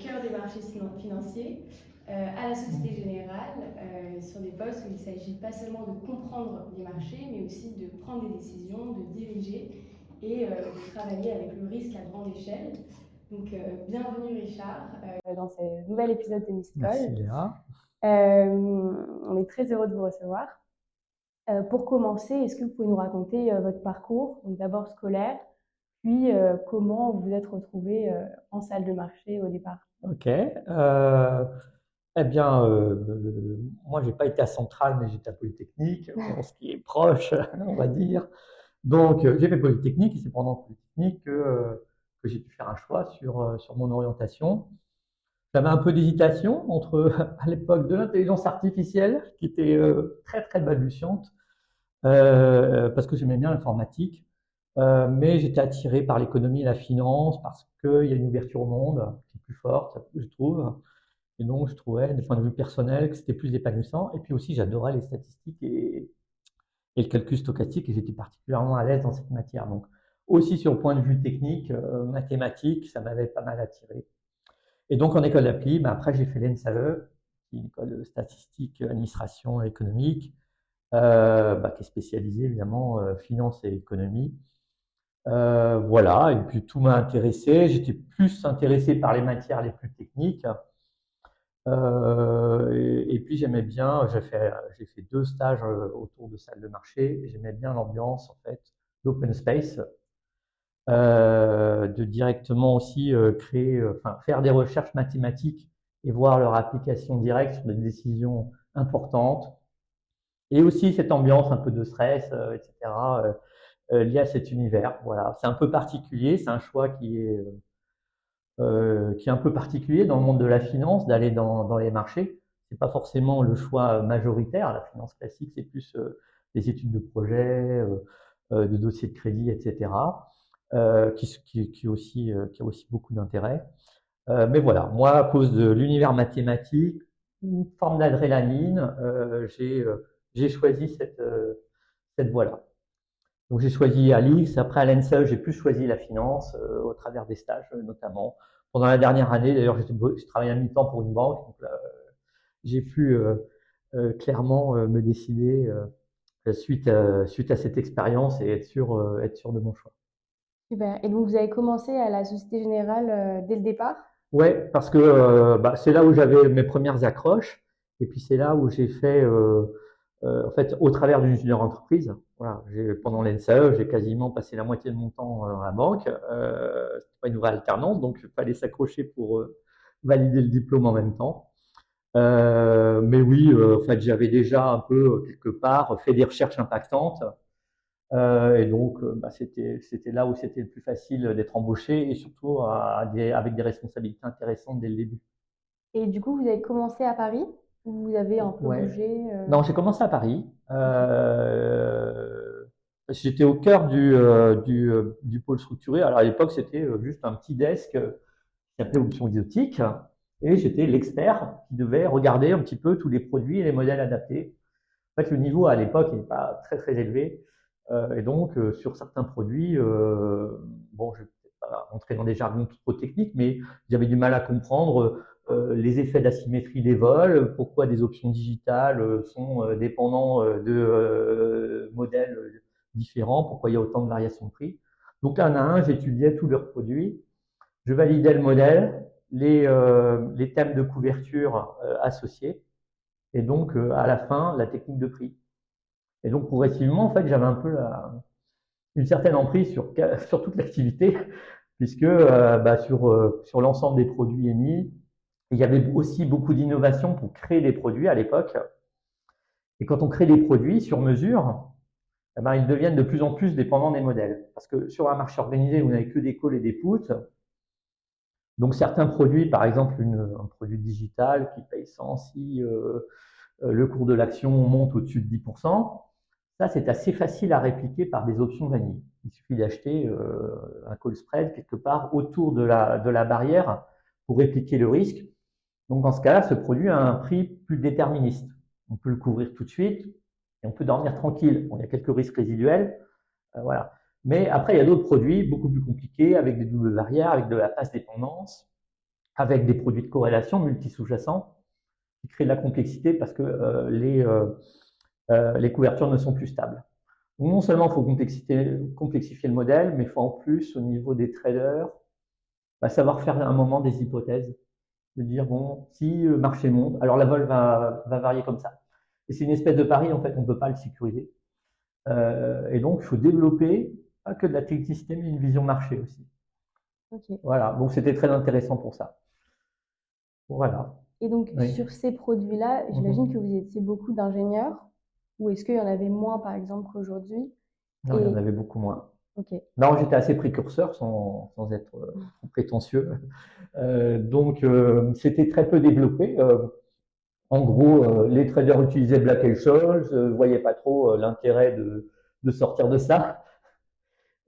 cœur des marchés financiers, à la Société Générale, sur des postes où il s'agit pas seulement de comprendre les marchés, mais aussi de prendre des décisions, de diriger et de travailler avec le risque à grande échelle. Donc, bienvenue Richard dans ce nouvel épisode de Missed Call. Merci Léa. On est très heureux de vous recevoir. Pour commencer, est-ce que vous pouvez nous raconter votre parcours, donc d'abord scolaire, puis comment vous vous êtes retrouvé en salle de marché au départ? Ok. Eh bien, moi, j'ai pas été à Centrale, mais j'étais à Polytechnique, bon, ce qui est proche, on va dire. Donc, j'ai fait Polytechnique et c'est pendant Polytechnique que j'ai pu faire un choix sur mon orientation. J'avais un peu d'hésitation entre, à l'époque, de l'intelligence artificielle, qui était très, très balbutiante, parce que j'aimais bien l'informatique. Mais j'étais attiré par l'économie et la finance parce qu'il y a une ouverture au monde qui est plus forte, je trouve. Et donc, je trouvais, du point de vue personnel, que c'était plus épanouissant. Et puis aussi, j'adorais les statistiques et le calcul stochastique et j'étais particulièrement à l'aise dans cette matière. Donc, aussi sur le point de vue technique, mathématique, ça m'avait pas mal attiré. Et donc, en école d'appli, après, j'ai fait l'ENSAE, qui est une école de statistique, administration économique, qui est spécialisée évidemment finance et économie. Voilà, et puis tout m'a intéressé. J'étais plus intéressé par les matières les plus techniques. Et puis j'aimais bien, j'ai fait 2 stages autour de salles de marché. J'aimais bien l'ambiance en fait d'open space, de directement aussi faire des recherches mathématiques et voir leur application directe sur des décisions importantes. Et aussi cette ambiance un peu de stress, etc. Lié à cet univers. Voilà, c'est un peu particulier, c'est un choix qui est un peu particulier dans le monde de la finance, d'aller dans les marchés. C'est pas forcément le choix majoritaire. La finance classique, c'est plus des études de projet, de dossiers de crédit, etc. Qui a aussi beaucoup d'intérêt. Mais voilà, moi, à cause de l'univers mathématique, une forme d'adrénaline, j'ai choisi cette voie-là. Donc j'ai choisi Alix, après à l'ENSE, j'ai plus choisi la finance au travers des stages notamment. Pendant la dernière année, d'ailleurs, j'ai travaillé à mi-temps pour une banque, donc j'ai pu clairement me décider suite à cette expérience et être sûr de mon choix. Super. Et donc, vous avez commencé à la Société Générale dès le départ? Ouais, parce que c'est là où j'avais mes premières accroches, et puis c'est là où j'ai fait, en fait, au travers d'une junior entreprise. Voilà, pendant l'NSAE, j'ai quasiment passé la moitié de mon temps à la banque. C'était pas une vraie alternance, donc il fallait s'accrocher pour valider le diplôme en même temps. Mais oui, en fait, j'avais déjà un peu quelque part fait des recherches impactantes. Et donc, c'était là où c'était le plus facile d'être embauché et surtout avec des responsabilités intéressantes dès le début. Et du coup, vous avez commencé à Paris ou vous avez un peu Ouais. bougé Non, j'ai commencé à Paris. J'étais au cœur du pôle structuré. Alors à l'époque, c'était juste un petit desk qui s'appelait Options Exotiques. Et j'étais l'expert qui devait regarder un petit peu tous les produits et les modèles adaptés. En fait, le niveau à l'époque n'est pas très très élevé. Et donc, sur certains produits, bon, je ne vais pas rentrer dans des jargons trop techniques, mais j'avais du mal à comprendre les effets d'asymétrie des vols, pourquoi des options digitales sont dépendants de modèles différents, pourquoi il y a autant de variations de prix. Donc, un à un, j'étudiais tous leurs produits, je validais le modèle, les thèmes de couverture associés, et donc, à la fin, la technique de prix. Et donc, progressivement, en fait, j'avais un peu une certaine emprise sur toute l'activité, puisque sur l'ensemble des produits émis, il y avait aussi beaucoup d'innovation pour créer des produits à l'époque. Et quand on crée des produits sur mesure, ils deviennent de plus en plus dépendants des modèles. Parce que sur un marché organisé, vous n'avez que des calls et des puts. Donc certains produits, par exemple un produit digital qui paye 100 si le cours de l'action monte au-dessus de 10%, ça c'est assez facile à répliquer par des options vanille. Il suffit d'acheter un call spread quelque part autour de la barrière pour répliquer le risque. Donc dans ce cas-là, ce produit a un prix plus déterministe. On peut le couvrir tout de suite et on peut dormir tranquille. Bon, il y a quelques risques résiduels, voilà. Mais après, il y a d'autres produits beaucoup plus compliqués avec des doubles barrières, avec de la passe dépendance. avec des produits de corrélation multi-sous-jacents qui créent de la complexité parce que les couvertures ne sont plus stables. Donc, non seulement il faut complexifier le modèle, mais il faut en plus, au niveau des traders, savoir faire à un moment des hypothèses, de dire, bon, si le marché monte, alors la vol va varier comme ça. Et c'est une espèce de pari, en fait, on ne peut pas le sécuriser. Et donc, il faut développer, pas que de la technicité, mais une vision marché aussi. Ok. Voilà, donc c'était très intéressant pour ça. Voilà. Et donc, Oui. sur ces produits-là, j'imagine que vous étiez beaucoup d'ingénieurs, ou est-ce qu'il y en avait moins, par exemple, qu'aujourd'hui? Non, il y en avait beaucoup moins. Ok. Non, j'étais assez précurseur sans être trop prétentieux. Donc, c'était très peu développé. En gros, les traders utilisaient Black-Scholes, voyaient pas trop l'intérêt de sortir de ça.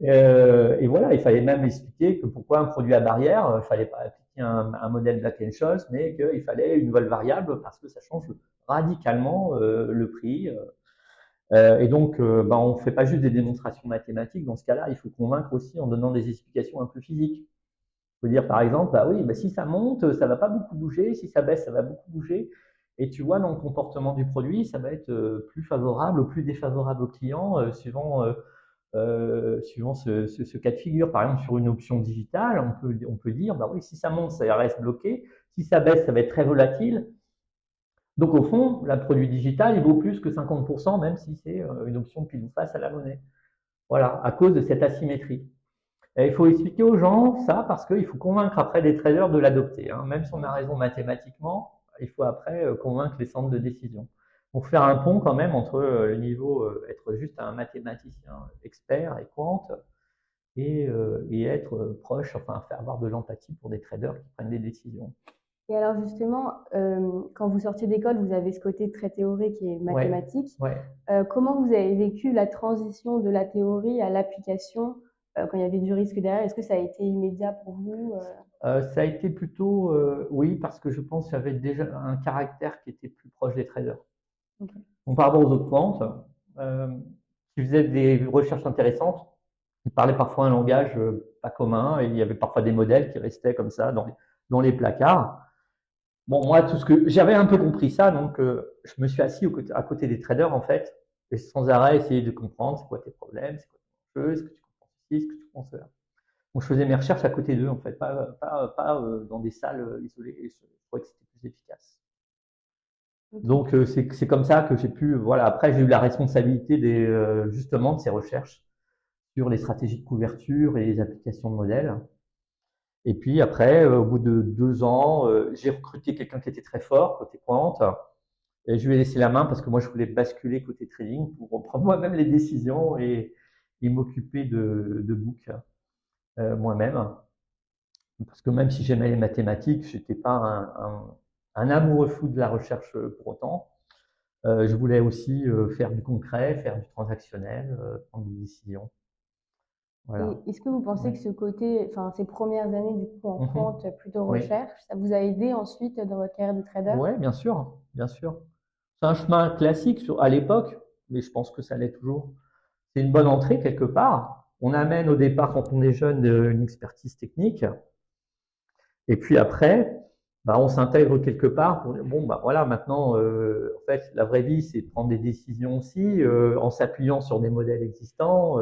Et voilà, il fallait même expliquer que pourquoi un produit à barrière, il fallait pas appliquer un modèle Black-Scholes, mais qu'il fallait une vol variable parce que ça change radicalement le prix. Et donc, on ne fait pas juste des démonstrations mathématiques. Dans ce cas-là, il faut convaincre aussi en donnant des explications un peu physiques. Il faut dire, par exemple, si ça monte, ça ne va pas beaucoup bouger. Si ça baisse, ça va beaucoup bouger. Et tu vois, dans le comportement du produit, ça va être plus favorable ou plus défavorable au client suivant ce cas de figure. Par exemple, sur une option digitale, on peut dire, si ça monte, ça reste bloqué. Si ça baisse, ça va être très volatile. Donc, au fond, le produit digital, il vaut plus que 50%, même si c'est une option pile ou face à la monnaie. Voilà, à cause de cette asymétrie. Et il faut expliquer aux gens ça parce qu'il faut convaincre après les traders de l'adopter. Même si on a raison mathématiquement, il faut après convaincre les centres de décision. Pour faire un pont quand même entre le niveau, être juste un mathématicien expert et quant, et être proche, enfin faire avoir de l'empathie pour des traders qui prennent des décisions. Et alors justement, quand vous sortiez d'école, vous avez ce côté très théorique et mathématique. Ouais. Comment vous avez vécu la transition de la théorie à l'application quand il y avait du risque derrière? Est-ce que ça a été immédiat pour vous? Ça a été plutôt, oui, parce que je pense que j'avais déjà un caractère qui était plus proche des traders. Okay. Donc, par rapport aux autres quants, qui faisaient des recherches intéressantes, ils parlaient parfois un langage pas commun et il y avait parfois des modèles qui restaient comme ça dans les placards. Bon, moi, tout ce que j'avais un peu compris ça, donc je me suis assis à côté des traders en fait, et sans arrêt essayer de comprendre c'est quoi tes problèmes, c'est quoi ton enjeu, est-ce que tu comprends ceci, est-ce que tu comprends cela. Donc je faisais mes recherches à côté d'eux en fait, pas dans des salles isolées, et je trouvais que c'était plus efficace. Okay. Donc c'est comme ça que j'ai pu, voilà. Après j'ai eu la responsabilité justement de ces recherches sur les stratégies de couverture et les applications de modèles. Et puis après, au bout de 2 ans, j'ai recruté quelqu'un qui était très fort côté quant. Et je lui ai laissé la main parce que moi, je voulais basculer côté trading pour prendre moi-même les décisions et m'occuper de book moi-même. Parce que même si j'aimais les mathématiques, je n'étais pas un amoureux fou de la recherche pour autant. Je voulais aussi faire du concret, faire du transactionnel, prendre des décisions. Voilà. Est-ce que vous pensez que ce côté, enfin ces premières années du coup en quant plutôt recherche, ça vous a aidé ensuite dans votre carrière de trader? Oui, bien sûr, bien sûr. C'est un chemin classique à l'époque, mais je pense que ça l'est toujours. C'est une bonne entrée quelque part. On amène au départ, quand on est jeune, une expertise technique. Et puis après, on s'intègre quelque part pour dire, voilà, maintenant, en fait, la vraie vie, c'est de prendre des décisions aussi, en s'appuyant sur des modèles existants.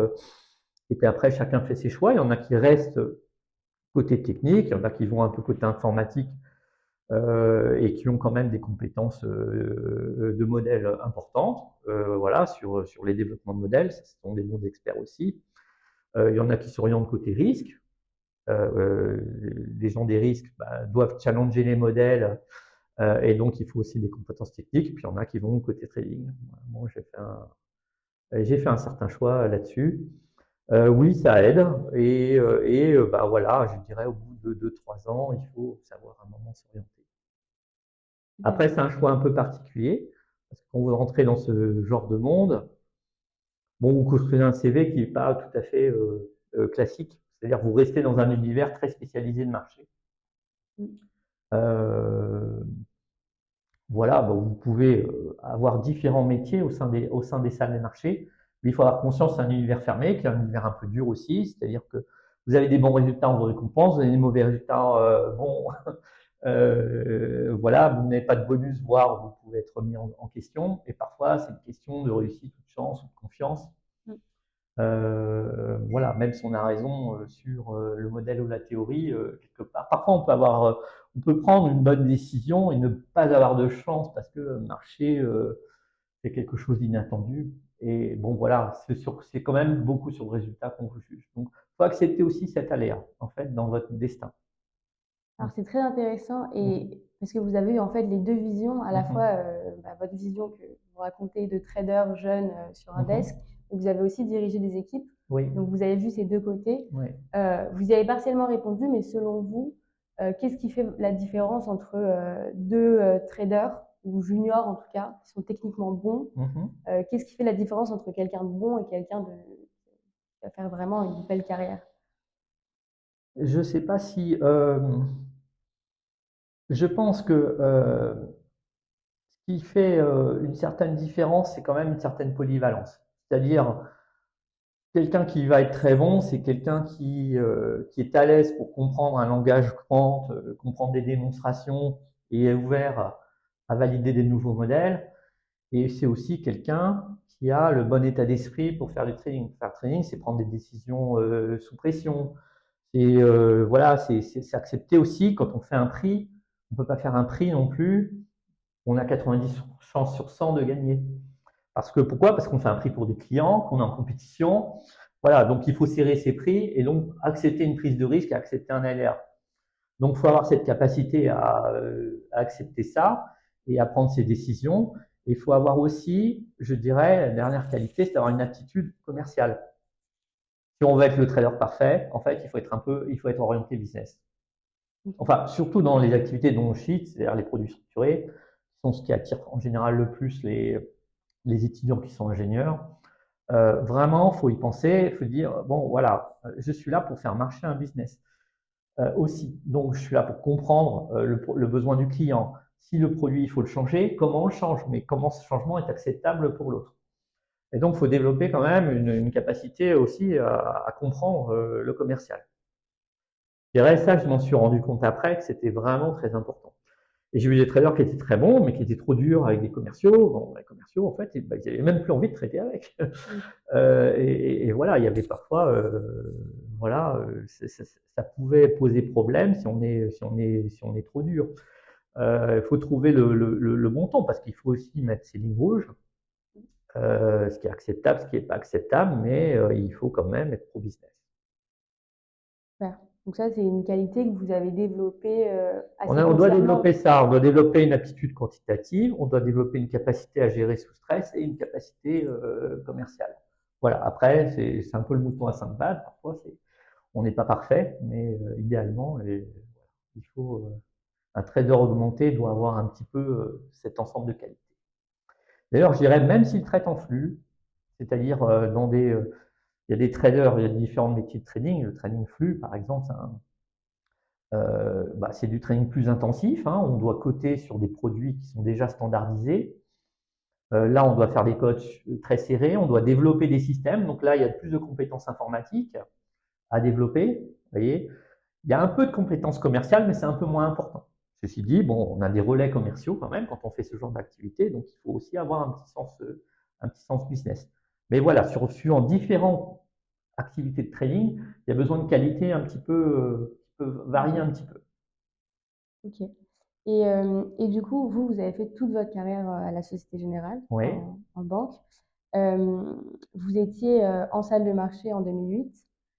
Et puis après, chacun fait ses choix. Il y en a qui restent côté technique, il y en a qui vont un peu côté informatique et qui ont quand même des compétences de modèles importantes, voilà, sur les développements de modèles. Ce sont des bons experts aussi. Il y en a qui s'orientent côté risque. Les gens des risques doivent challenger les modèles et donc il faut aussi des compétences techniques. Et puis il y en a qui vont côté trading. Bon, j'ai fait un certain choix là-dessus. Oui, ça aide. Et voilà, je dirais au bout de 2-3 ans, il faut savoir à un moment s'orienter. Après, c'est un choix un peu particulier, parce que quand vous rentrez dans ce genre de monde, vous construisez un CV qui n'est pas tout à fait classique. C'est-à-dire que vous restez dans un univers très spécialisé de marché. Voilà, vous pouvez avoir différents métiers au sein des salles des marchés, mais il faut avoir conscience que c'est un univers fermé, qui est un univers un peu dur aussi, c'est-à-dire que vous avez des bons résultats, on vous récompense, vous avez des mauvais résultats, bon, voilà, vous n'avez pas de bonus, voire vous pouvez être remis en question. Et parfois, c'est une question de réussite ou de chance ou de confiance. Voilà, même si on a raison sur le modèle ou la théorie, quelque part. Parfois, on peut prendre une bonne décision et ne pas avoir de chance parce que le marché c'est quelque chose d'inattendu. Et bon, voilà, c'est quand même beaucoup sur le résultat qu'on vous juge. Donc, il faut accepter aussi cet aléa, en fait, dans votre destin. Alors, c'est très intéressant parce que vous avez eu en fait les deux visions, à la fois votre vision que vous racontez de trader jeune sur un desk, et vous avez aussi dirigé des équipes. Oui. Donc, vous avez vu ces deux côtés. Oui. Vous y avez partiellement répondu, mais selon vous, qu'est-ce qui fait la différence entre deux traders, ou juniors en tout cas, qui sont techniquement bons? Qu'est-ce qui fait la différence entre quelqu'un de bon et quelqu'un qui va faire vraiment une belle carrière? Je ne sais pas si... je pense que ce qui fait une certaine différence, c'est quand même une certaine polyvalence. C'est-à-dire, quelqu'un qui va être très bon, c'est quelqu'un qui est à l'aise pour comprendre un langage quant, comprendre des démonstrations et est ouvert à valider des nouveaux modèles. Et c'est aussi quelqu'un qui a le bon état d'esprit pour faire du trading. Faire du trading, c'est prendre des décisions sous pression. Et voilà, c'est accepter aussi quand on fait un prix. On ne peut pas faire un prix non plus. On a 90 chances sur 100 de gagner. Pourquoi? Parce qu'on fait un prix pour des clients, qu'on est en compétition. Voilà, donc il faut serrer ses prix et donc accepter une prise de risque et accepter un aléa. Donc il faut avoir cette capacité à accepter ça et à prendre ses décisions. Et il faut avoir aussi, je dirais, la dernière qualité, c'est d'avoir une aptitude commerciale. Si on veut être le trader parfait, en fait, il faut être orienté business. Enfin, surtout dans les activités dont on cheat, c'est-à-dire les produits structurés, qui sont ce qui attire en général le plus les étudiants qui sont ingénieurs. Vraiment, il faut y penser, il faut dire, bon, voilà, je suis là pour faire marcher un business aussi. Donc, je suis là pour comprendre le besoin du client. Si le produit, il faut le changer, comment on le change, mais comment ce changement est acceptable pour l'autre. Et donc, il faut développer quand même une capacité aussi à comprendre le commercial. Je dirais ça, je m'en suis rendu compte après que c'était vraiment très important. Et j'ai eu des traders qui étaient très bons, mais qui étaient trop durs avec des commerciaux. Bon, les commerciaux, en fait, ils n'avaient même plus envie de traiter avec. Et voilà, il y avait parfois, voilà, ça pouvait poser problème si on est trop dur. Il faut trouver le bon temps, parce qu'il faut aussi mettre ses lignes rouges, ce qui est acceptable, ce qui n'est pas acceptable, mais il faut quand même être pro-business. Super. Donc ça, c'est une qualité que vous avez développée assez On doit développer consciemment. ça, on doit développer une aptitude quantitative, on doit développer une capacité à gérer sous stress et une capacité commerciale. Voilà, après, c'est un peu le mouton à 5 pattes, parfois on n'est pas parfait, mais idéalement, il faut, un trader augmenté doit avoir un petit peu cet ensemble de qualités. D'ailleurs, je dirais, même s'il traite en flux, c'est-à-dire il y a des traders, il y a différents métiers de trading, le trading flux, par exemple, c'est du trading plus intensif, hein. On doit coter sur des produits qui sont déjà standardisés. Là, on doit faire des codes très serrés, on doit développer des systèmes. Donc là, il y a plus de compétences informatiques à développer. Vous voyez, il y a un peu de compétences commerciales, mais c'est un peu moins important. Ceci dit, bon, on a des relais commerciaux quand même quand on fait ce genre d'activité, donc il faut aussi avoir un petit sens business. Mais voilà, suivant différentes activités de trading, il y a besoin de qualité un petit peu, qui peut varier un petit peu. Ok. Et du coup, vous avez fait toute votre carrière à la Société Générale, Oui. en banque. Vous étiez en salle de marché en 2008,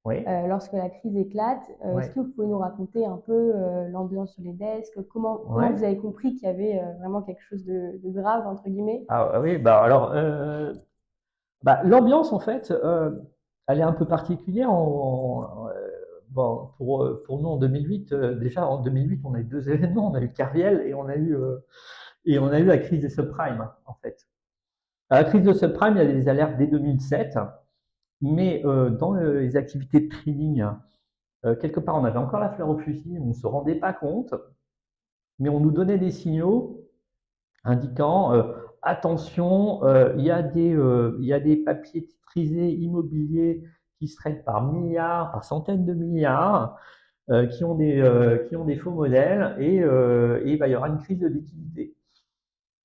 Oui. lorsque la crise éclate. Est-ce que vous pouvez nous raconter un peu l'ambiance sur les desks, comment vous avez compris qu'il y avait vraiment quelque chose de grave, entre guillemets? Ah oui, alors, l'ambiance, en fait, elle est un peu particulière. Bon, pour nous, en 2008, déjà en 2008, on a eu deux événements. On a eu Kerviel et on a eu la crise des subprimes, en fait. À la crise de subprime, il y a des alertes dès 2007, mais dans les activités de trading, quelque part, on avait encore la fleur au fusil, on ne se rendait pas compte, mais on nous donnait des signaux indiquant attention, il y a des papiers titrisés immobiliers qui se traitent par milliards, par centaines de milliards, qui ont des faux modèles et il va y avoir une crise de liquidité.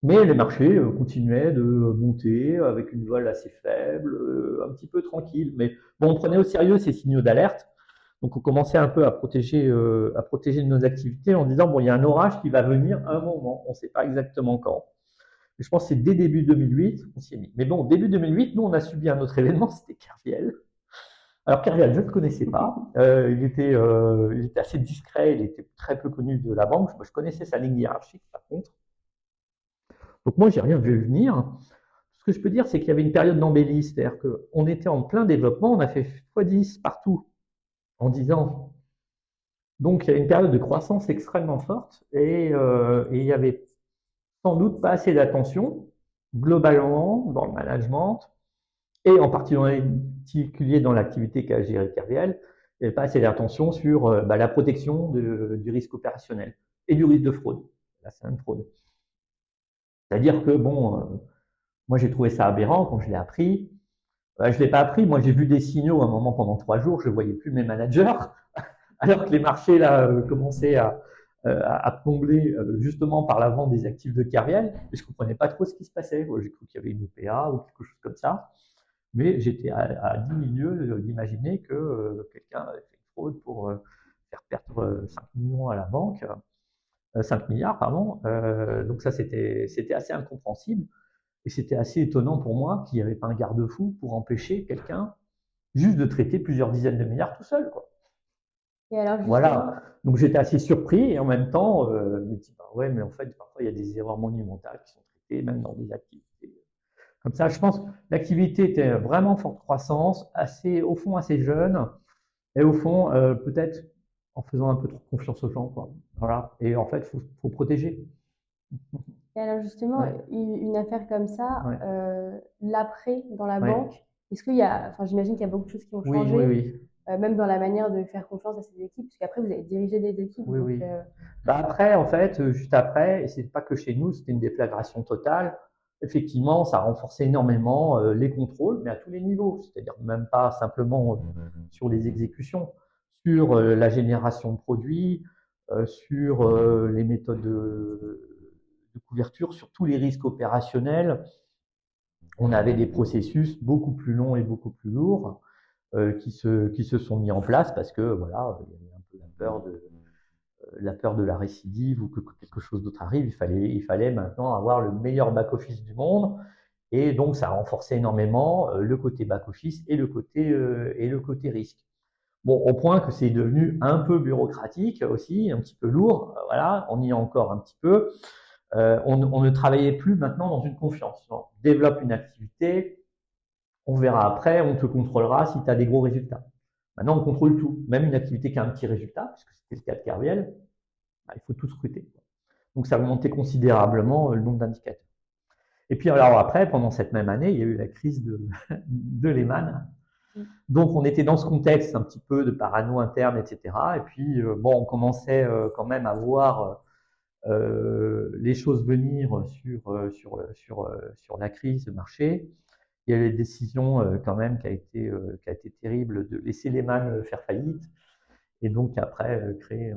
Mais les marchés continuaient de monter avec une vol assez faible, un petit peu tranquille. Mais bon, on prenait au sérieux ces signaux d'alerte. Donc on commençait un peu à protéger nos activités en disant bon, il y a un orage qui va venir à un moment, on ne sait pas exactement quand. Mais je pense que c'est dès début 2008 on s'y est mis. Mais bon, début 2008, nous on a subi un autre événement, c'était Kerviel. Alors Kerviel, je ne le connaissais pas. Il était assez discret, il était très peu connu de la banque. Je connaissais sa ligne hiérarchique par contre. Donc moi, j'ai rien vu venir. Ce que je peux dire, c'est qu'il y avait une période d'embellie, c'est-à-dire qu'on était en plein développement, on a fait x10 partout en 10 ans. Donc il y a une période de croissance extrêmement forte et il y avait sans doute pas assez d'attention globalement dans le management et en particulier dans l'activité qu'a géré Kerviel, il n'y avait pas assez d'attention sur la protection du risque opérationnel et du risque de fraude. Là, c'est une fraude. C'est-à-dire que, bon, moi j'ai trouvé ça aberrant quand je l'ai appris. Je ne l'ai pas appris, moi j'ai vu des signaux à un moment pendant 3 jours, je ne voyais plus mes managers, alors que les marchés là commençaient à plonger justement par la vente des actifs de Kerviel, et je ne comprenais pas trop ce qui se passait. J'ai cru qu'il y avait une OPA ou quelque chose comme ça, mais j'étais à 10 milieux d'imaginer que quelqu'un avait fait une fraude pour faire perdre 5 millions à la banque. 5 milliards, pardon. Donc ça, c'était assez incompréhensible. Et c'était assez étonnant pour moi qu'il n'y avait pas un garde-fou pour empêcher quelqu'un juste de traiter plusieurs dizaines de milliards tout seul, quoi. Et alors, voilà. Donc j'étais assez surpris et en même temps, je me dis, bah ouais, mais en fait, parfois il y a des erreurs monumentales qui sont traitées même dans des activités. Comme ça, je pense que l'activité était vraiment forte croissance, au fond assez jeune, et au fond, peut-être en faisant un peu trop confiance aux gens, quoi. Voilà. Et en fait, faut protéger. Et alors justement, Ouais. une affaire comme ça, Ouais. l'après dans la Ouais. banque, est-ce qu'il y a, enfin j'imagine qu'il y a beaucoup de choses qui ont Oui, changé, oui. même dans la manière de faire confiance à ces équipes, puisqu'après vous avez dirigé des équipes. Oui, donc, oui. Après, en fait, juste après, et c'est pas que chez nous, c'était une déflagration totale. Effectivement, ça a renforcé énormément les contrôles, mais à tous les niveaux, c'est-à-dire même pas simplement sur les exécutions, sur la génération de produits, sur les méthodes de couverture, sur tous les risques opérationnels. On avait des processus beaucoup plus longs et beaucoup plus lourds qui se sont mis en place parce que voilà, il y avait un peu la peur de la récidive ou que quelque chose d'autre arrive. Il fallait maintenant avoir le meilleur back-office du monde. Et donc, ça a renforcé énormément le côté back-office et le côté risque. Bon, au point que c'est devenu un peu bureaucratique aussi, un petit peu lourd. Voilà, on y est encore un petit peu. On ne travaillait plus maintenant dans une confiance. On développe une activité, on verra après, on te contrôlera si tu as des gros résultats. Maintenant, on contrôle tout, même une activité qui a un petit résultat, puisque c'était le cas de Kerviel, il faut tout scruter. Donc, ça a augmenté considérablement le nombre d'indicateurs. Et puis, alors après, pendant cette même année, il y a eu la crise de Lehman. Donc, on était dans ce contexte un petit peu de parano interne, etc. Et puis, bon, on commençait quand même à voir les choses venir sur la crise de marché. Il y a eu les décisions quand même qui a été terrible de laisser Lehman faire faillite et donc après créer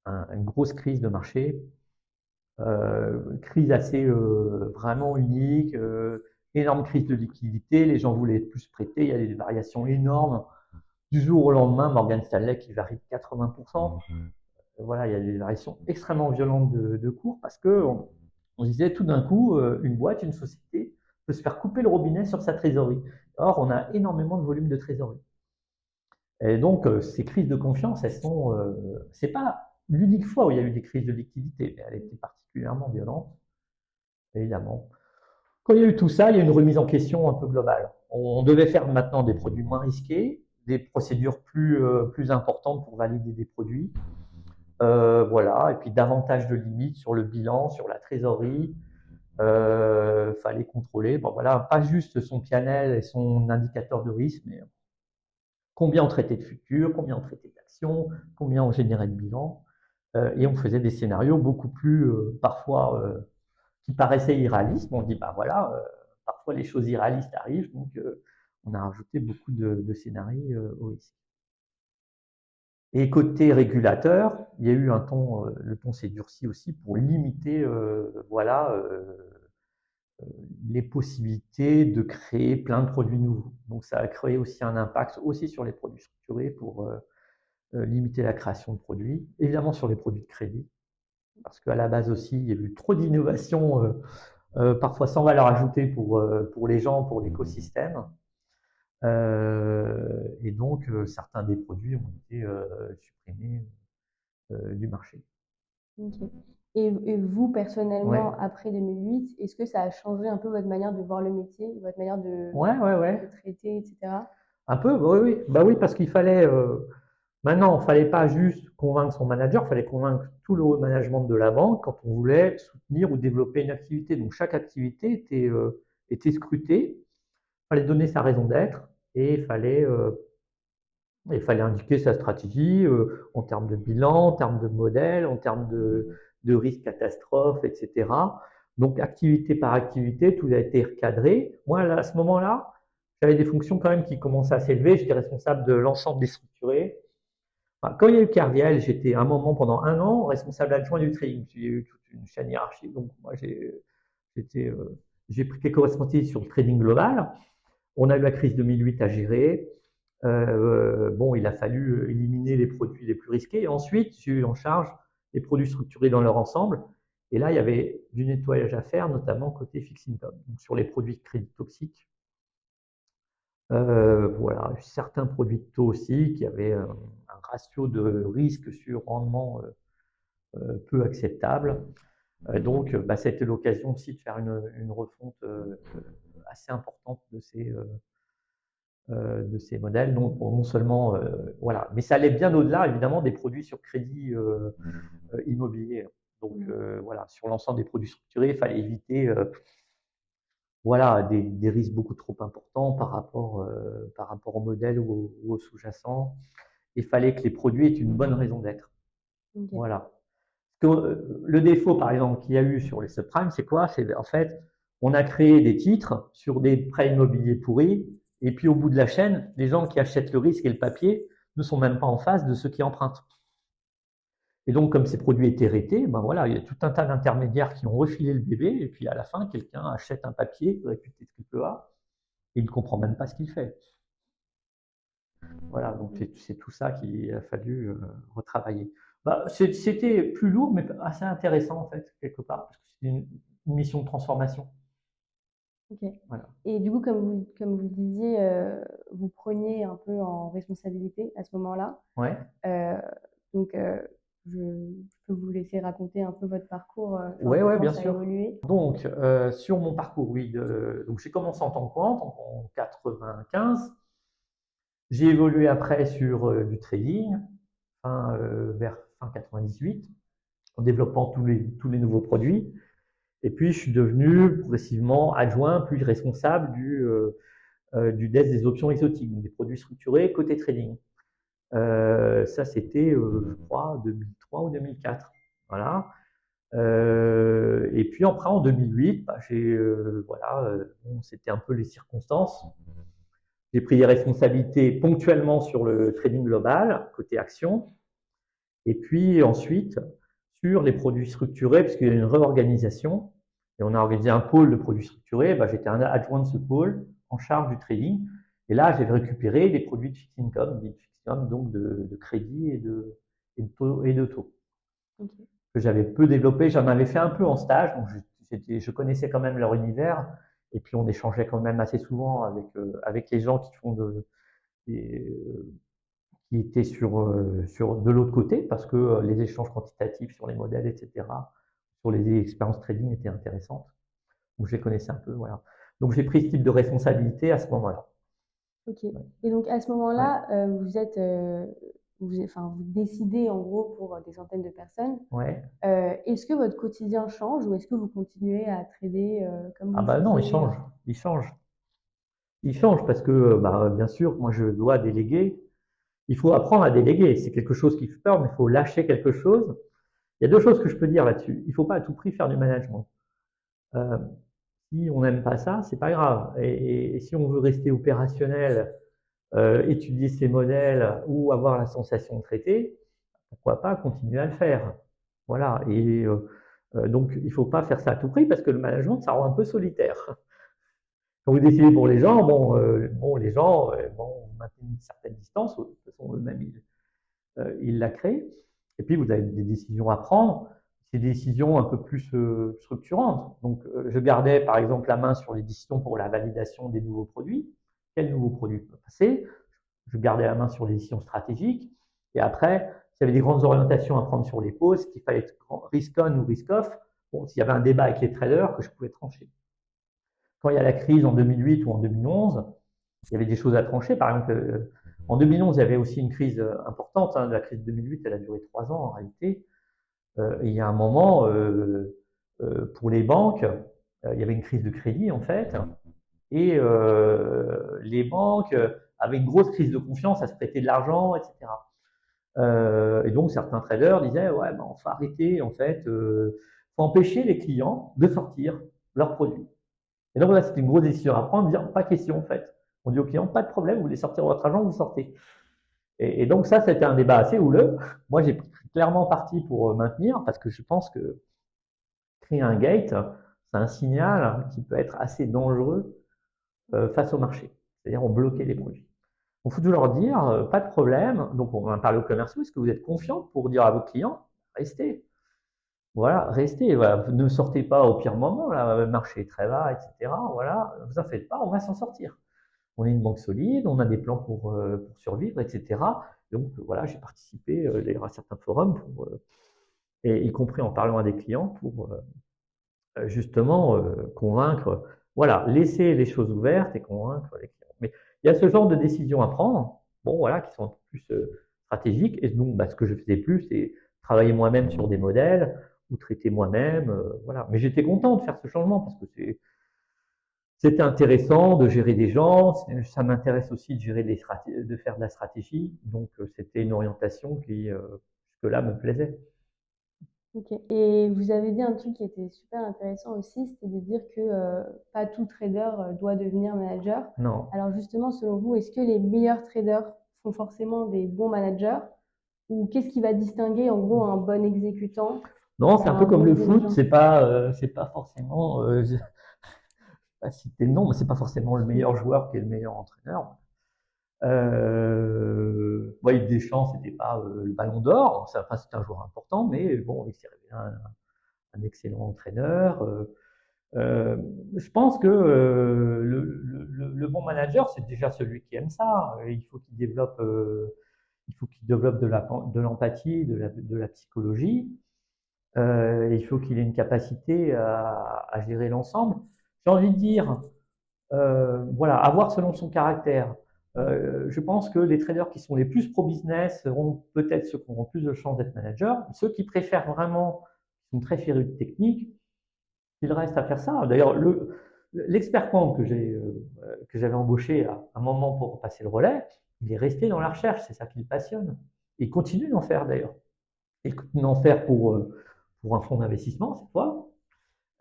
une grosse crise de marché, crise assez vraiment unique, énorme crise de liquidité, les gens voulaient plus se prêter, il y a des variations énormes. Du jour au lendemain, Morgan Stanley qui varie de 80%. Voilà, il y a des variations extrêmement violentes de cours parce que on disait tout d'un coup, une boîte, une société peut se faire couper le robinet sur sa trésorerie. Or, on a énormément de volume de trésorerie. Et donc, ces crises de confiance, c'est pas l'unique fois où il y a eu des crises de liquidité, mais elle était particulièrement violente, évidemment. Quand il y a eu tout ça, il y a eu une remise en question un peu globale. On devait faire maintenant des produits moins risqués, des procédures plus importantes pour valider des produits. Voilà, et puis davantage de limites sur le bilan, sur la trésorerie. Fallait contrôler, bon voilà, pas juste son PNL et son indicateur de risque, mais combien on traitait de futurs, combien on traitait d'actions, combien on générait de bilan. Et on faisait des scénarios beaucoup plus, parfois, qui paraissaient irréalistes. On dit, bah voilà, parfois les choses irréalistes arrivent, donc on a rajouté beaucoup de scénarios au risque. Et côté régulateur, il y a eu le ton s'est durci aussi pour limiter les possibilités de créer plein de produits nouveaux. Donc ça a créé aussi un impact aussi sur les produits structurés pour limiter la création de produits, évidemment sur les produits de crédit, parce qu'à la base aussi, il y a eu trop d'innovations, parfois sans valeur ajoutée pour les gens, pour l'écosystème. Et donc, certains des produits ont été supprimés du marché. Okay. Et vous, personnellement, Ouais. après 2008, est-ce que ça a changé un peu votre manière de voir le métier, votre manière de traiter, etc. Un peu, oui. Bah oui, parce qu'il fallait… maintenant, il ne fallait pas juste convaincre son manager, il fallait convaincre tout le haut management de la banque quand on voulait soutenir ou développer une activité. Donc, chaque activité était scrutée. Il fallait donner sa raison d'être et il fallait indiquer sa stratégie en termes de bilan, en termes de modèle, en termes de risque catastrophe, etc. Donc, activité par activité, tout a été recadré. Moi, à ce moment-là, j'avais des fonctions quand même qui commençaient à s'élever. J'étais responsable de l'ensemble des structurés. Enfin, quand il y a eu Kerviel, j'étais un moment, pendant 1 an, responsable adjoint du trading. Il y a eu toute une chaîne hiérarchique. Donc, moi, j'ai pris quelques responsabilités sur le trading global. On a eu la crise 2008 à gérer. Il a fallu éliminer les produits les plus risqués. Et ensuite, j'ai eu en charge les produits structurés dans leur ensemble. Et là, il y avait du nettoyage à faire, notamment côté fixed income, donc sur les produits de crédit toxiques. Certains produits de taux aussi qui avaient un ratio de risque sur rendement peu acceptable. Donc, c'était l'occasion aussi de faire une refonte assez importante de ces modèles. Non seulement, mais ça allait bien au-delà, évidemment, des produits sur crédit immobilier. Donc, sur l'ensemble des produits structurés, il fallait éviter des risques beaucoup trop importants par rapport au modèle ou au sous-jacent. Il fallait que les produits aient une bonne raison d'être. Okay. Voilà. Le défaut, par exemple, qu'il y a eu sur les subprimes, c'est quoi? C'est en fait, on a créé des titres sur des prêts immobiliers pourris, et puis au bout de la chaîne, les gens qui achètent le risque et le papier ne sont même pas en face de ceux qui empruntent. Et donc, comme ces produits étaient ratés, il y a tout un tas d'intermédiaires qui ont refilé le bébé, et puis à la fin, quelqu'un achète un papier réputé triple A, et il ne comprend même pas ce qu'il fait. Voilà, donc c'est tout ça qu'il a fallu retravailler. C'était plus lourd, mais assez intéressant, en fait, quelque part, parce que c'était une mission de transformation. Ok. Voilà. Et du coup, comme vous disiez, vous preniez un peu en responsabilité à ce moment-là. Ouais. Donc, je peux vous laisser raconter un peu votre parcours. Oui, bien sûr. Évolué. Donc, sur mon parcours, oui. Donc, j'ai commencé en tant que quant en 95. J'ai évolué après sur du trading, vers fin 98, en développant tous les nouveaux produits. Et puis, je suis devenu progressivement adjoint, puis responsable du desk des options exotiques, donc des produits structurés côté trading. Ça, c'était, je crois, 2003 ou 2004. Voilà. Et puis après, en 2008, c'était un peu les circonstances. J'ai pris des responsabilités ponctuellement sur le trading global, côté action. Et puis ensuite, sur les produits structurés, puisqu'il y a une réorganisation, et on a organisé un pôle de produits structurés, j'étais un adjoint de ce pôle en charge du trading. Et là, j'ai récupéré des produits de fixed income, donc de crédit et de taux. Okay. Que j'avais peu développé. J'en avais fait un peu en stage, donc je connaissais quand même leur univers. Et puis, on échangeait quand même assez souvent avec les gens qui étaient de l'autre côté, parce que les échanges quantitatifs sur les modèles, etc., sur les expériences trading étaient intéressantes. Donc, je les connaissais un peu. Voilà. Donc, j'ai pris ce type de responsabilité à ce moment-là. Ok. Et donc, à ce moment-là, vous décidez en gros pour des centaines de personnes. Ouais. Est-ce que votre quotidien change ou est-ce que vous continuez à trader comme vous non, il change. Il change parce que, bien sûr, moi, je dois déléguer. Il faut apprendre à déléguer. C'est quelque chose qui fait peur, mais il faut lâcher quelque chose. Il y a 2 choses que je peux dire là-dessus. Il ne faut pas à tout prix faire du management. Si on n'aime pas ça, c'est pas grave. Et si on veut rester opérationnel, étudier ces modèles ou avoir la sensation de traiter, pourquoi pas continuer à le faire. Voilà. Et donc, il ne faut pas faire ça à tout prix parce que le management, ça rend un peu solitaire. Quand vous décidez pour les gens, les gens vont maintenir une certaine distance. De toute façon, eux-mêmes, ils la créent. Et puis, vous avez des décisions à prendre. C'est des décisions un peu plus structurantes. Donc, je gardais, par exemple, la main sur les décisions pour la validation des nouveaux produits. Quel nouveau produit peut passer? Je gardais la main sur les décisions stratégiques. Et après, s'il y avait des grandes orientations à prendre sur les pauses, qu'il fallait être risk-on ou risk-off, bon, s'il y avait un débat avec les traders, que je pouvais trancher. Quand il y a la crise en 2008 ou en 2011, il y avait des choses à trancher. Par exemple, en 2011, il y avait aussi une crise importante. La crise de 2008, elle a duré 3 ans en réalité. Et il y a un moment, pour les banques, il y avait une crise de crédit en fait. Et les banques avaient une grosse crise de confiance à se prêter de l'argent, etc. Et donc certains traders disaient ouais, ben, on faut arrêter en fait, faut empêcher les clients de sortir leurs produits. Et donc là, c'était une grosse décision à prendre, de dire pas question en fait. On dit aux clients pas de problème, vous voulez sortir votre argent, vous sortez. Et donc ça, c'était un débat assez houleux. Moi, j'ai clairement parti pour maintenir parce que je pense que créer un gate, c'est un signal qui peut être assez dangereux face au marché. C'est-à-dire on bloquait les produits. Il faut toujours dire, pas de problème. Donc, on va parler aux commerciaux. Est-ce que vous êtes confiant pour dire à vos clients, restez. Voilà, restez. Voilà. Vous ne sortez pas au pire moment. Là, le marché est très bas, etc. Voilà, ne vous en faites pas, on va s'en sortir. On est une banque solide, on a des plans pour survivre, etc. Donc, voilà, j'ai participé d'ailleurs à certains forums, et y compris en parlant à des clients, pour justement convaincre, voilà, laisser les choses ouvertes et convaincre les clients. Mais il y a ce genre de décisions à prendre, bon, voilà, qui sont un peu plus stratégiques. Et donc, ce que je faisais plus, c'est travailler moi-même sur des modèles ou traiter moi-même, voilà. Mais j'étais content de faire ce changement parce que c'était intéressant de gérer des gens. Ça m'intéresse aussi de gérer de faire de la stratégie. Donc, c'était une orientation qui, jusque-là, me plaisait. Ok. Et vous avez dit un truc qui était super intéressant aussi, c'était de dire que pas tout trader doit devenir manager. Non. Alors justement, selon vous, est-ce que les meilleurs traders sont forcément des bons managers? Ou qu'est-ce qui va distinguer en gros un bon exécutant? Non, c'est un peu comme le foot, c'est pas forcément, je vais pas citer le nom, mais c'est pas forcément le meilleur joueur qui est le meilleur entraîneur. Yves Deschamps, c'était pas le Ballon d'Or, enfin, c'est un joueur important, mais bon, il s'est révélé un excellent entraîneur. Je pense que le bon manager, c'est déjà celui qui aime ça. Il faut qu'il développe, de l'empathie, de la psychologie. Il faut qu'il ait une capacité à gérer l'ensemble. J'ai envie de dire, voilà, avoir selon son caractère. Je pense que les traders qui sont les plus pro-business seront peut-être ceux qui auront plus de chances d'être managers. Ceux qui préfèrent vraiment, qui sont très férus de technique, ils restent à faire ça. D'ailleurs, l'expert quant que j'avais embauché à un moment pour passer le relais, il est resté dans la recherche, c'est ça qui le passionne. Il continue d'en faire d'ailleurs. Il continue d'en faire pour un fonds d'investissement cette fois.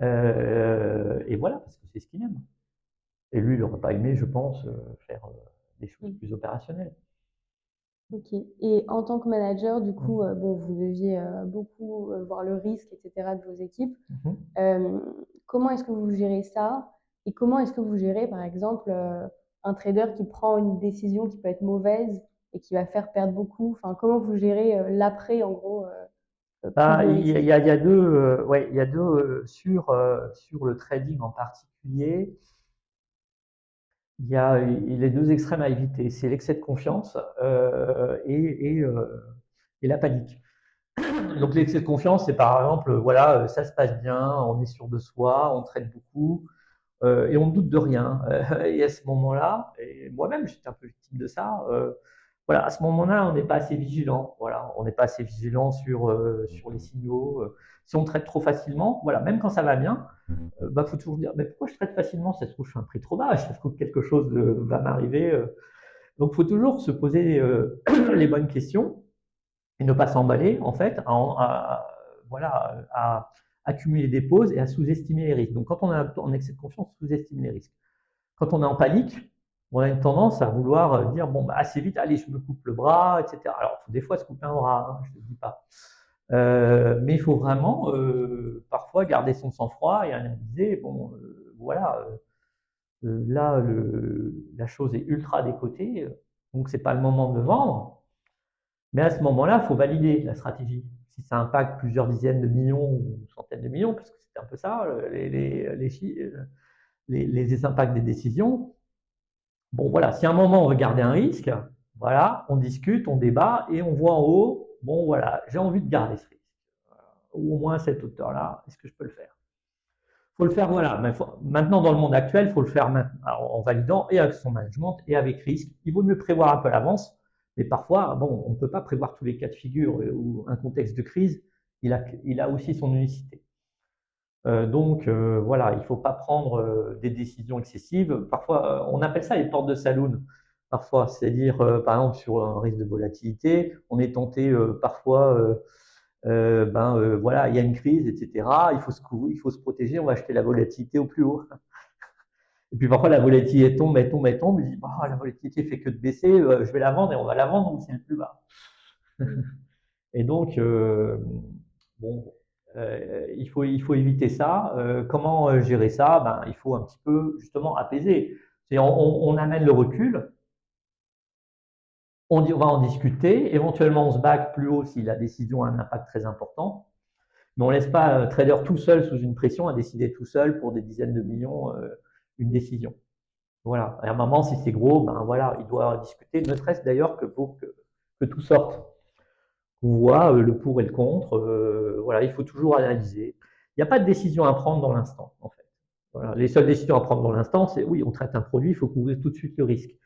Et voilà, parce que c'est ce qu'il aime. Et lui, il n'aurait pas aimé, je pense, faire des choses plus opérationnelles. Ok. Et en tant que manager, du coup, bon, vous deviez beaucoup voir le risque, etc. de vos équipes. Comment est-ce que vous gérez ça? Et comment est-ce que vous gérez, par exemple, un trader qui prend une décision qui peut être mauvaise et qui va faire perdre beaucoup? Enfin, comment vous gérez l'après, en gros? Il y a deux sur le trading en particulier. Il y a les deux extrêmes à éviter, c'est l'excès de confiance et la panique. Donc l'excès de confiance, c'est par exemple, voilà, ça se passe bien, on est sûr de soi, on trade beaucoup et on ne doute de rien. Et à ce moment-là, et moi-même j'étais un peu victime de ça, voilà, à ce moment-là, on n'est pas assez vigilant. Voilà, on n'est pas assez vigilant sur les signaux. Si on trade trop facilement, voilà, même quand ça va bien, faut toujours dire, mais pourquoi je trade facilement? Ça se trouve, je fais un prix trop bas, ça se trouve quelque chose va m'arriver. Donc, il faut toujours se poser les bonnes questions et ne pas s'emballer, en fait, voilà, à accumuler des pauses et à sous-estimer les risques. Donc, quand on a en excès de confiance, on sous-estime les risques. Quand on est en panique, on a une tendance à vouloir dire, bon, bah, assez vite, allez, je me coupe le bras, etc. Alors, il faut des fois se couper un bras, hein, je ne te dis pas. Mais il faut vraiment parfois garder son sang-froid et analyser, bon, voilà, là, la chose est ultra décotée, donc c'est pas le moment de vendre. Mais à ce moment-là, il faut valider la stratégie. Si ça impacte plusieurs dizaines de millions ou centaines de millions, parce que c'est un peu ça, les impacts des décisions. Bon, voilà, si à un moment on veut garder un risque, voilà, on discute, on débat et on voit en haut, bon, voilà, j'ai envie de garder ce risque. Ou au moins à cette hauteur-là, est-ce que je peux le faire? Il faut le faire, voilà. Maintenant, dans le monde actuel, il faut le faire en validant et avec son management et avec risque. Il vaut mieux prévoir un peu à l'avance, mais parfois, bon, on ne peut pas prévoir tous les cas de figure ou un contexte de crise, il a aussi son unicité. Donc, voilà, il ne faut pas prendre des décisions excessives. Parfois, on appelle ça les portes de saloon. Parfois, c'est-à-dire, par exemple, sur un risque de volatilité, on est tenté parfois, voilà, il y a une crise, etc. Il faut se protéger, on va acheter la volatilité au plus haut. Et puis parfois, la volatilité tombe, elle tombe, elle tombe. Je dis, la volatilité fait que de baisser, je vais la vendre et on va la vendre où c'est le plus bas. Et donc, bon, il faut éviter ça. Comment gérer ça? Il faut un petit peu justement apaiser. On amène le recul, on va en discuter, éventuellement on se back plus haut si la décision a un impact très important, mais on ne laisse pas un trader tout seul sous une pression à décider tout seul pour des dizaines de millions une décision. Voilà. Et à un moment, si c'est gros, voilà, il doit discuter, ne serait-ce d'ailleurs que pour que tout sorte. On voit le pour et le contre. Voilà, il faut toujours analyser. Il n'y a pas de décision à prendre dans l'instant, en fait. Voilà. Les seules décisions à prendre dans l'instant, c'est oui, on traite un produit, il faut couvrir tout de suite le risque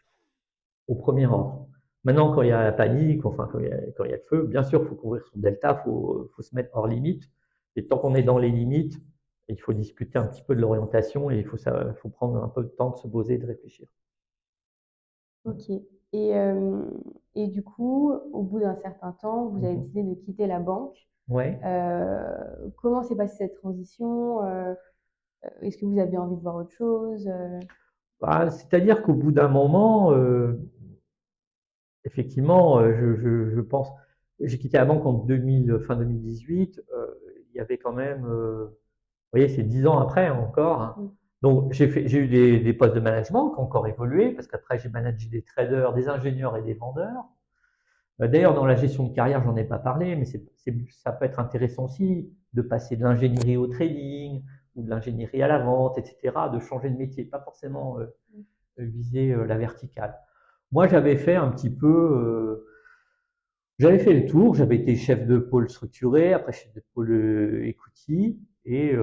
au premier ordre. Maintenant, quand il y a la panique, enfin quand il y a le feu, bien sûr, il faut couvrir son delta, il faut se mettre hors limite. Et tant qu'on est dans les limites, il faut discuter un petit peu de l'orientation et il faut prendre un peu de temps de se poser et de réfléchir. Ok. Et du coup, au bout d'un certain temps, vous avez décidé de quitter la banque. Ouais. Comment s'est passée cette transition? Est-ce que vous aviez envie de voir autre chose? C'est-à-dire qu'au bout d'un moment, effectivement, je pense, j'ai quitté la banque en fin 2018. Il y avait quand même, vous voyez, c'est 10 ans après encore. Hein. Donc, j'ai eu des postes de management qui ont encore évolué parce qu'après, j'ai managé des traders, des ingénieurs et des vendeurs. D'ailleurs, dans la gestion de carrière, j'en ai pas parlé, mais ça peut être intéressant aussi de passer de l'ingénierie au trading ou de l'ingénierie à la vente, etc., de changer de métier, pas forcément viser la verticale. Moi, j'avais fait un petit peu, j'avais fait le tour, j'avais été chef de pôle structuré, après chef de pôle equity, et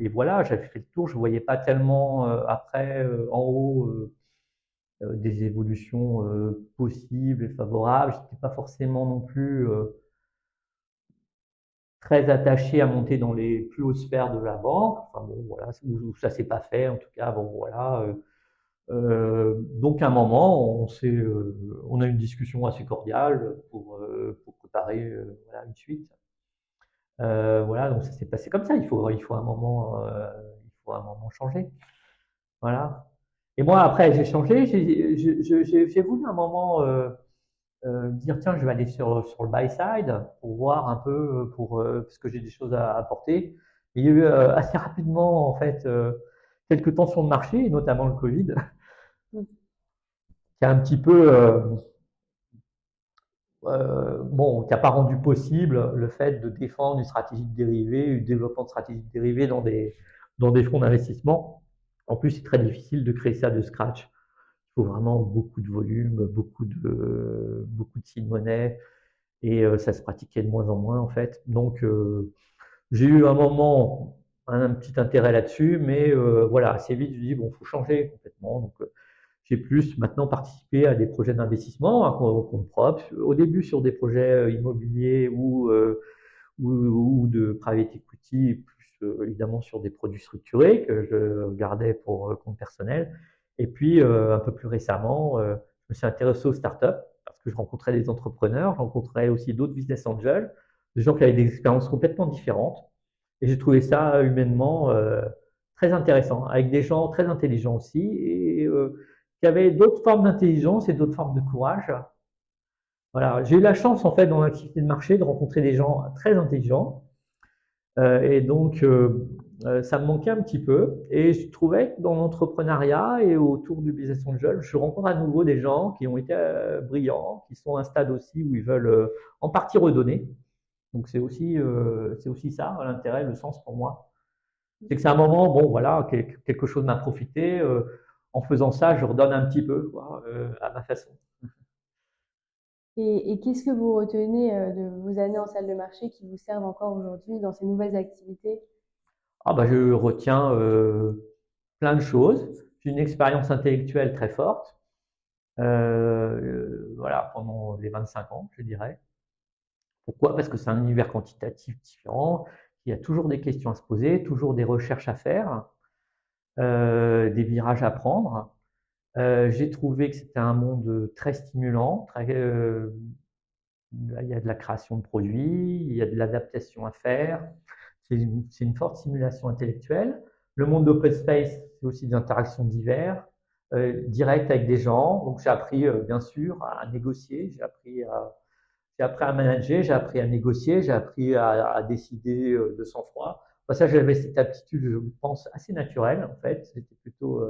voilà, j'avais fait le tour, je ne voyais pas tellement après, en haut, des évolutions possibles et favorables. Je n'étais pas forcément non plus très attaché à monter dans les plus hautes sphères de la banque. Enfin bon, voilà, où ça s'est pas fait. En tout cas, bon voilà. Donc à un moment, on a eu une discussion assez cordiale pour préparer voilà, une suite. Voilà, donc ça s'est passé comme ça. Il faut un moment changer. Voilà. Et moi, après, j'ai changé. J'ai voulu un moment dire tiens, je vais aller sur le buy side pour voir un peu, parce que j'ai des choses à apporter. Il y a eu assez rapidement, en fait, quelques tensions de marché, notamment le Covid, qui a un petit peu, qui n'a pas rendu possible le fait de défendre une stratégie de dérivés, du développement de stratégies de dérivés dans des fonds d'investissement. En plus, c'est très difficile de créer ça de scratch. Il faut vraiment beaucoup de volume, beaucoup de seed money, et ça se pratiquait de moins en moins en fait. Donc, j'ai eu un moment un petit intérêt là-dessus, mais voilà, assez vite, je me dis bon, faut changer complètement. Donc, j'ai plus maintenant participé à des projets d'investissement à compte propre. Au début sur des projets immobiliers ou de private equity, plus évidemment sur des produits structurés que je gardais pour compte personnel. Et puis un peu plus récemment, je me suis intéressé aux startups parce que je rencontrais des entrepreneurs, je rencontrais aussi d'autres business angels, des gens qui avaient des expériences complètement différentes. Et j'ai trouvé ça humainement très intéressant, avec des gens très intelligents aussi, et qui avaient d'autres formes d'intelligence et d'autres formes de courage. Voilà, j'ai eu la chance en fait dans l'activité de marché de rencontrer des gens très intelligents, et donc ça me manquait un petit peu. Et je trouvais que dans l'entrepreneuriat et autour du business angel, je rencontre à nouveau des gens qui ont été brillants, qui sont à un stade aussi où ils veulent en partie redonner. Donc c'est aussi ça l'intérêt, le sens pour moi. C'est que c'est un moment, bon voilà, quelque chose m'a profité. En faisant ça, je redonne un petit peu, quoi, à ma façon. Et qu'est-ce que vous retenez de vos années en salle de marché qui vous servent encore aujourd'hui dans ces nouvelles activités? Ah bah je retiens plein de choses. J'ai une expérience intellectuelle très forte, voilà, pendant les 25 ans, je dirais. Pourquoi? Parce que c'est un univers quantitatif différent. Il y a toujours des questions à se poser, toujours des recherches à faire, des virages à prendre. J'ai trouvé que c'était un monde très stimulant. Il y a de la création de produits, il y a de l'adaptation à faire. C'est une forte stimulation intellectuelle. Le monde d'open space, c'est aussi des interactions diverses, directes avec des gens. Donc j'ai appris bien sûr à négocier, j'ai appris à manager, j'ai appris à négocier, j'ai appris à décider de sang-froid. Enfin, ça, j'avais cette aptitude, je pense, assez naturelle en fait. C'était plutôt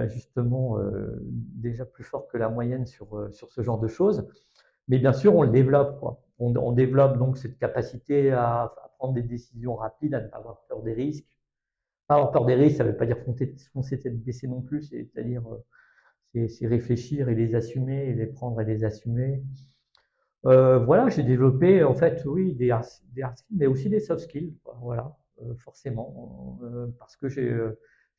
justement déjà plus fort que la moyenne sur ce genre de choses. Mais bien sûr, on le développe, quoi. On développe donc cette capacité à prendre des décisions rapides, à ne pas avoir peur des risques. Pas avoir peur des risques, ça ne veut pas dire foncer tête baissée non plus, c'est-à-dire c'est réfléchir et les assumer, et les prendre et les assumer. Voilà, j'ai développé en fait, oui, des hard skills, mais aussi des soft skills, quoi. Voilà, forcément, parce que j'ai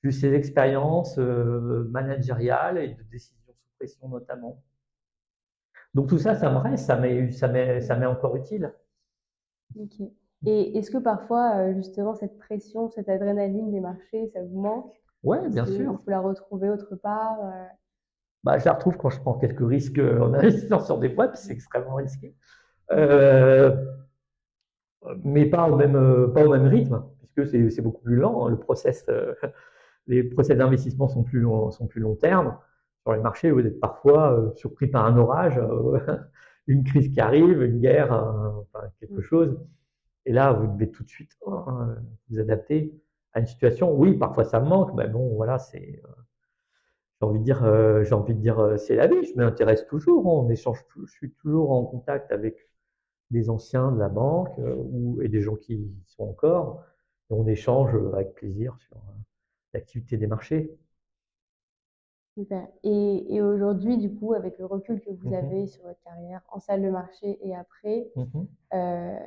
eu ces expériences managériales et de décision sous pression notamment. Donc tout ça, ça me reste, ça m'est encore utile. Ok. Et est-ce que parfois, justement, cette pression, cette adrénaline des marchés, ça vous manque? Ouais, Est-ce bien qu'il sûr. faut la retrouver autre part? Bah, je la retrouve quand je prends quelques risques en investissant sur des boîtes, c'est extrêmement risqué. Euh, mais pas au même rythme, puisque c'est beaucoup plus lent, hein. Les process d'investissement sont plus long terme. Sur les marchés, vous êtes parfois surpris par un orage, une crise qui arrive, une guerre, enfin, quelque chose. Et là, vous devez tout de suite vous adapter à une situation. Oui, parfois ça me manque, mais bon, voilà, j'ai envie de dire, c'est la vie. Je m'intéresse toujours, on échange, je suis toujours en contact avec des anciens de la banque et des gens qui y sont encore. Et on échange avec plaisir sur l'activité des marchés. Super. Et aujourd'hui, du coup, avec le recul que vous Mhm, avez sur votre carrière en salle de marché et après, mhm. euh,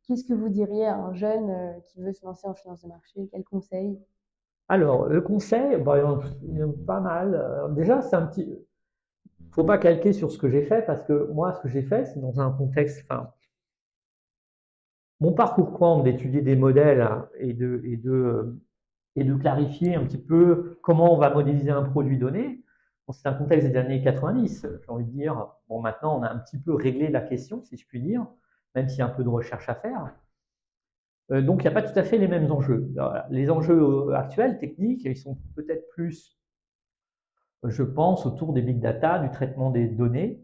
qu'est-ce que vous diriez à un jeune qui veut se lancer en finance de marché? Quel conseil? Alors, le conseil, bah, il y en a pas mal. Déjà, c'est un petit. Faut pas calquer sur ce que j'ai fait parce que moi, ce que j'ai fait, c'est dans un contexte. Enfin, mon parcours quant d'étudier des modèles hein, et de clarifier un petit peu comment on va modéliser un produit donné. Bon, c'est un contexte des années 90, j'ai envie de dire. Bon, maintenant, on a un petit peu réglé la question, si je puis dire, même s'il y a un peu de recherche à faire. Donc, il n'y a pas tout à fait les mêmes enjeux. Alors, les enjeux actuels, techniques, ils sont peut-être plus, je pense, autour des big data, du traitement des données,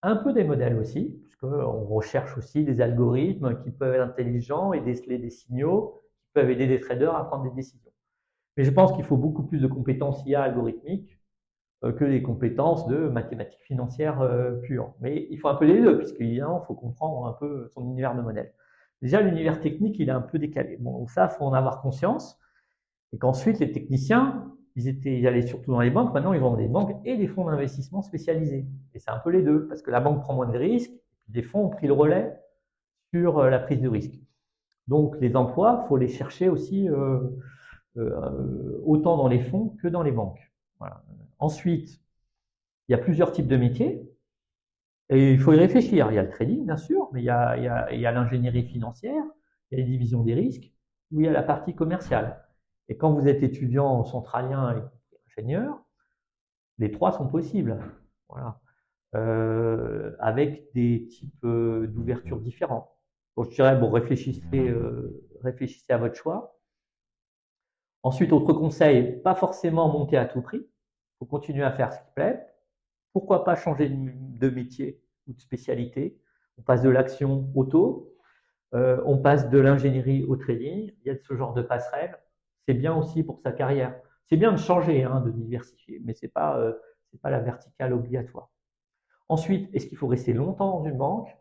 un peu des modèles aussi, puisqu'on recherche aussi des algorithmes qui peuvent être intelligents et déceler des signaux, qui peuvent aider des traders à prendre des décisions. Mais je pense qu'il faut beaucoup plus de compétences IA algorithmiques que des compétences de mathématiques financières pures. Mais il faut un peu les deux, puisqu'il faut comprendre un peu son univers de modèle. Déjà, l'univers technique, il est un peu décalé. Bon, ça, il faut en avoir conscience. Et qu'ensuite, les techniciens, ils allaient surtout dans les banques. Maintenant, ils vont dans des banques et des fonds d'investissement spécialisés. Et c'est un peu les deux, parce que la banque prend moins de risques, et puis des fonds ont pris le relais sur la prise de risque. Donc, les emplois, il faut les chercher aussi autant dans les fonds que dans les banques. Voilà. Ensuite, il y a plusieurs types de métiers et il faut y réfléchir. Il y a le trading, bien sûr, mais il y a l'ingénierie financière, il y a les divisions des risques, ou il y a la partie commerciale. Et quand vous êtes étudiant centralien et ingénieur, les trois sont possibles. Voilà. Avec des types d'ouverture différents. Donc, je dirais, bon, réfléchissez à votre choix. Ensuite, autre conseil, pas forcément monter à tout prix. Il faut continuer à faire ce qui plaît. Pourquoi pas changer de métier ou de spécialité? On passe de l'action auto, on passe de l'ingénierie au trading. Il y a ce genre de passerelle. C'est bien aussi pour sa carrière. C'est bien de changer, hein, de diversifier, mais c'est pas la verticale obligatoire. Ensuite, est-ce qu'il faut rester longtemps dans une banque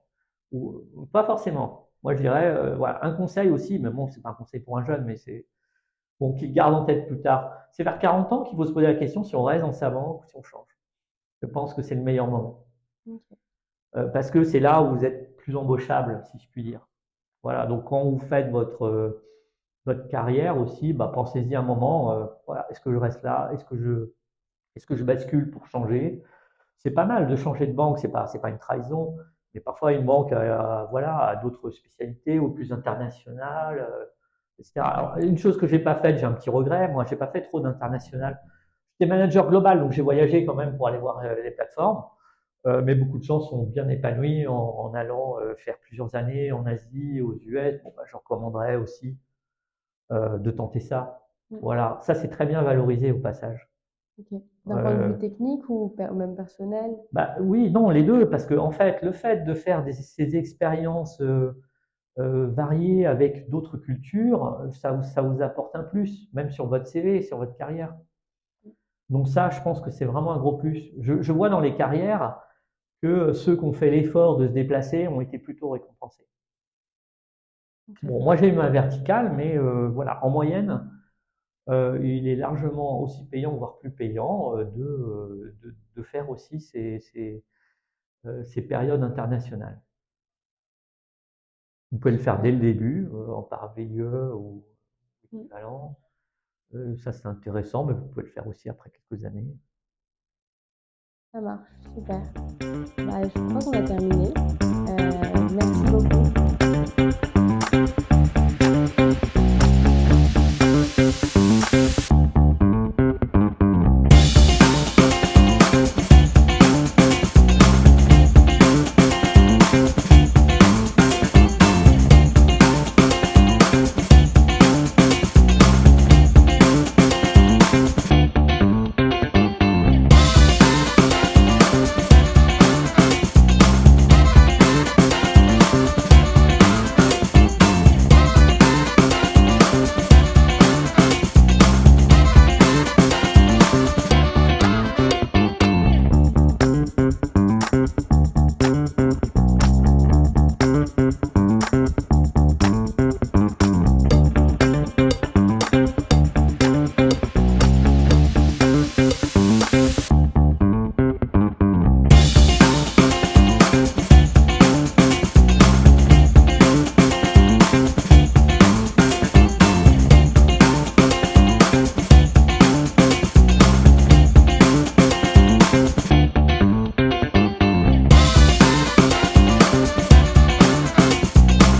ou pas forcément? Moi, je dirais, voilà, un conseil aussi, mais bon, c'est pas un conseil pour un jeune, mais c'est bon qu'il garde en tête plus tard. C'est vers 40 ans qu'il faut se poser la question si on reste dans sa banque ou si on change. Je pense que c'est le meilleur moment. Okay. Parce que c'est là où vous êtes plus embauchable, si je puis dire. Voilà, donc quand vous faites votre carrière aussi, bah, pensez-y un moment, voilà, est-ce que je reste là? Est-ce que je bascule pour changer? C'est pas mal de changer de banque, c'est pas une trahison, mais parfois une banque voilà, a d'autres spécialités ou plus internationales, etc. Alors, une chose que j'ai pas faite, j'ai un petit regret, moi j'ai pas fait trop d'international. J'étais manager global, donc j'ai voyagé quand même pour aller voir les plateformes. Mais beaucoup de gens sont bien épanouis en allant faire plusieurs années en Asie, aux US. Bon, bah, je recommanderais aussi de tenter ça. Voilà, ça c'est très bien valorisé au passage. Okay. D'un point de vue technique ou même personnel? Bah, oui, non, les deux, parce que en fait, le fait de faire ces expériences variées avec d'autres cultures, ça vous apporte un plus, même sur votre CV, sur votre carrière. Donc ça, je pense que c'est vraiment un gros plus. Je vois dans les carrières que ceux qui ont fait l'effort de se déplacer ont été plutôt récompensés. Okay. Bon, moi j'ai eu ma verticale, mais voilà, en moyenne, il est largement aussi payant, voire plus payant, de faire aussi ces périodes internationales. Vous pouvez le faire dès le début, en par VIE ou équivalent. Ça c'est intéressant, mais vous pouvez le faire aussi après quelques années. Ça marche, super. Bah, je crois qu'on a terminé. Merci beaucoup.